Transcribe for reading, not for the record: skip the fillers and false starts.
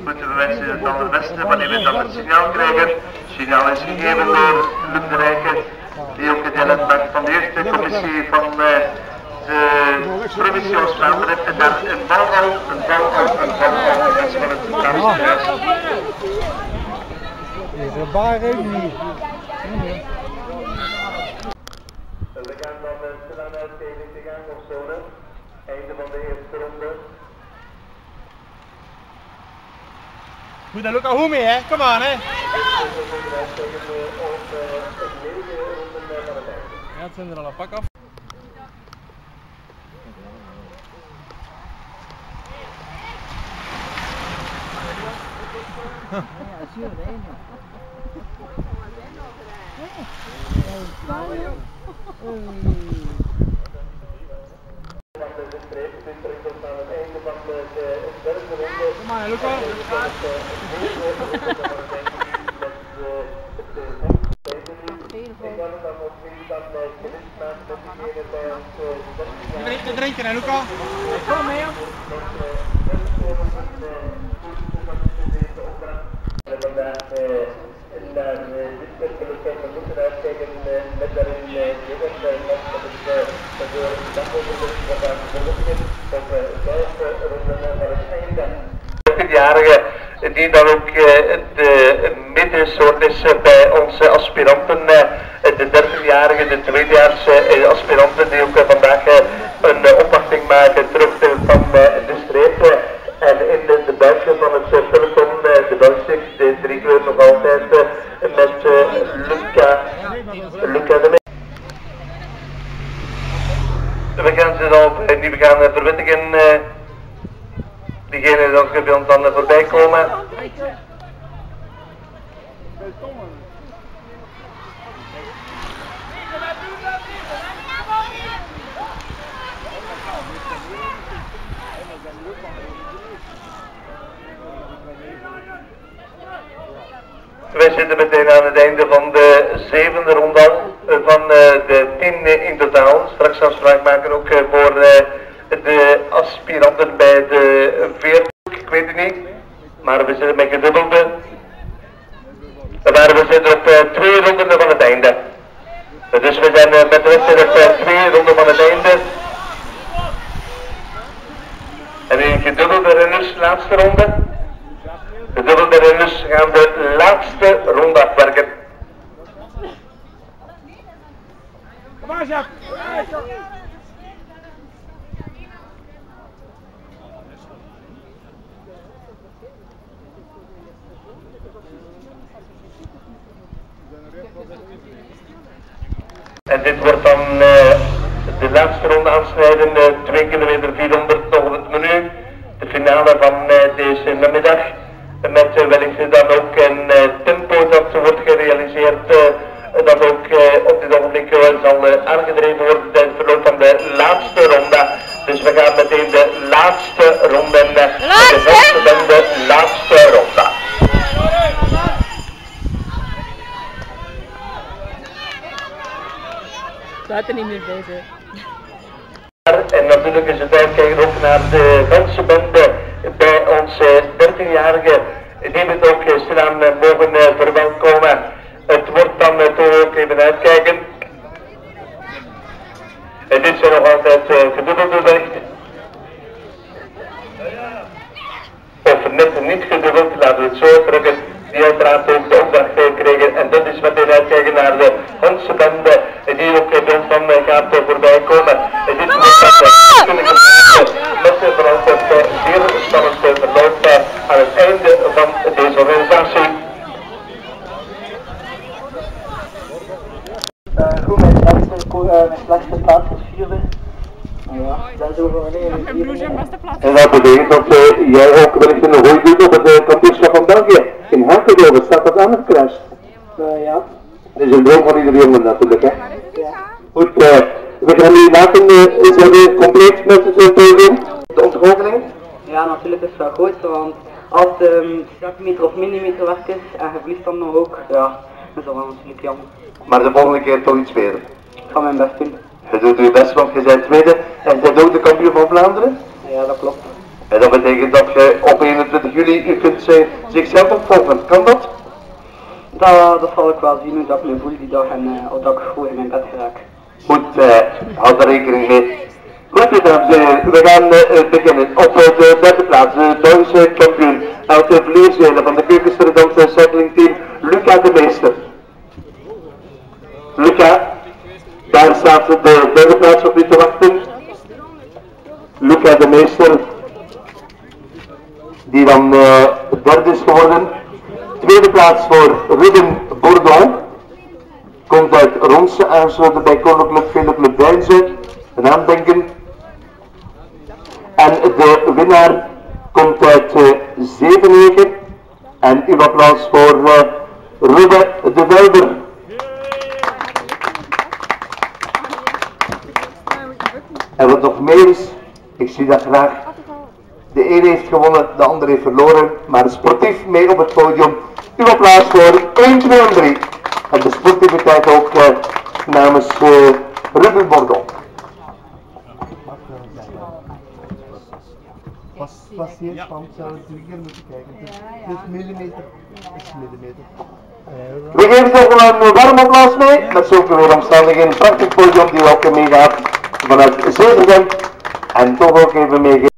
Moeten we wensen dan het beste van die dan het signaal krijgen. Het signaal is gegeven door Luc de Rijken, die ook deel uitmaakt van de eerste commissie van de provincie Oost-Vlaanderen. En daar een bal van het Kamerhuis. We gaan dan stilaan uit tegen de gang of zone. Einde van de eerste ronde. Moet daar ook al goed mee, hè? Kom aan, hè? Ja, het zijn er al een pak af. Kom maar, Luca. Je bent te drinken, hè, Luca? Kom mee, die dan ook de middensoort is bij onze aspiranten, de 30-jarige, de tweedejaars aspiranten die ook vandaag een opwachting maken terug van de streep. En in de buikje van het peloton, de Belgisch, de drie kleur nog altijd met Luca de Mee. We gaan ze dan die we gaan verwittigen. Diegenen die bij ons dan voorbij komen. Wij zitten meteen aan het einde van de 7e ronde van de 10 in totaal. Straks afspraak maken ook voor de aspiranten bij de 40, ik weet het niet, maar we zitten met gedubbelde. Maar we zitten op 2 ronden van het einde. Dus we zijn met de wedstrijd op 2 ronden van het einde. En in gedubbelde renners, laatste ronde. Gedubbelde renners gaan de laatste ronde afwerken. Kom maar, Jacques. En dit wordt dan de laatste ronde aansnijden, 2 kilometer 400 nog op het menu. De finale van deze namiddag. Met wellicht dan ook een tempo dat wordt gerealiseerd, dat ook op dit ogenblik zal aangedreven worden in het verloop van de laatste ronde. Dus we gaan meteen de laatste ronde en de laatste ronde. Staat er niet meer bij, hè. En natuurlijk is het tijd kijken ook naar de dansbende bij onze 13-jarige, die we ook stilaan mogen verwelkomen. Het wordt dan toch ook even uitkijken. En dit zijn nog altijd gedubbelde berichten. Of net niet gedubbeld, laten we het zo drukken. Die uiteraard ook de opdracht kregen. En dat is meteen uitkijken naar de dansbende die ook bij ons dan gaat voorbij komen. Dit wordt dat kunnen met vooral het zeer spannend verloop aan het einde van deze organisatie. Goed, mijn slechtste plaats is 4e. Ja, dat is over En dat betekent dat jij ook wellicht een gooi doet op het kampioenschap van België. In Hakedover staat dat aan het kruis. ja. Dat is een droom van ieder jongen natuurlijk, hè. Ja. Goed, we gaan nu laten, zijn we compleet met het podium? De ontgoocheling? Ja, natuurlijk is het wel goed, want als het centimeter of millimeter werk is en je verliest dan nog ook, ja, dat is wel natuurlijk jammer. Maar de volgende keer toch iets beter. Ik ga mijn best doen. Je doet je best, want je bent tweede en jij doet de kampioen van Vlaanderen. Ja, dat klopt. En dat betekent dat je op 21 juli u kunt zichzelf opvolgen. Kan dat? Dat zal ik wel zien hoe dat ik me voel die dag en of dat ik goed in mijn bed geraak. Goed, houd daar rekening mee. Goed, dames en heren, we gaan beginnen. Op de derde plaats, de Duitse kampioen uit de vleerzelen van de Keukensterdamse cyclingteam, Luca de Meester. Luca, daar staat de derde plaats op u te wachten. Luca de Meester, die dan derde is geworden. Tweede plaats voor Ruben Bourdon. Komt uit Ronse, aansluiten bij Koninklijk Veleclub Deinze, een aandenken. En de winnaar komt uit Zevenwegen. En uw applaus voor Ruben de Velder. En wat nog meer is, ik zie dat graag. De ene heeft gewonnen, de andere heeft verloren, maar sportief mee op het podium. Uw applaus voor 1, 2 en 3. En de sportiviteit ook namens Ruben Bourdon. Was heel spannend, zouden we 3 keer moeten kijken. Dus millimeter is millimeter. We geven nog een warm applaus mee, met zulke weeromstandigheden. Een prachtig podium die ook meegaat vanuit Zevenhem. En toch ook even meegeven.